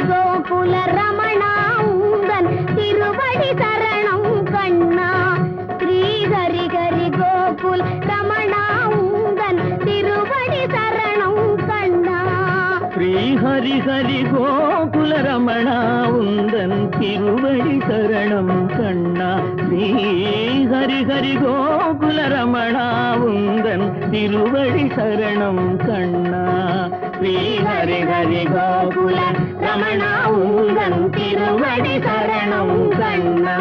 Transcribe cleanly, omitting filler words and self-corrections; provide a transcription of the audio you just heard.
கோகுல ரமணா உந்தன் திருவடி சரணம் கண்ணா ஸ்ரீ ஹரி ஹரி கோகுல ரமணா உந்தன் திருவடி சரணம் கண்ணா ஸ்ரீ ஹரி ஹரி கோகுல ரமணா உந்தன் திருவடி சரணம் கண்ணா ஸ்ரீ ஹரி ஹரி கோகுல ரமணா உந்தன் திருவடி சரணம் கண்ணா ஸ்ரீ ஹரி ஹரி கோகுல ரமணா உந்தன் திருவடி சரணம் கண்ணா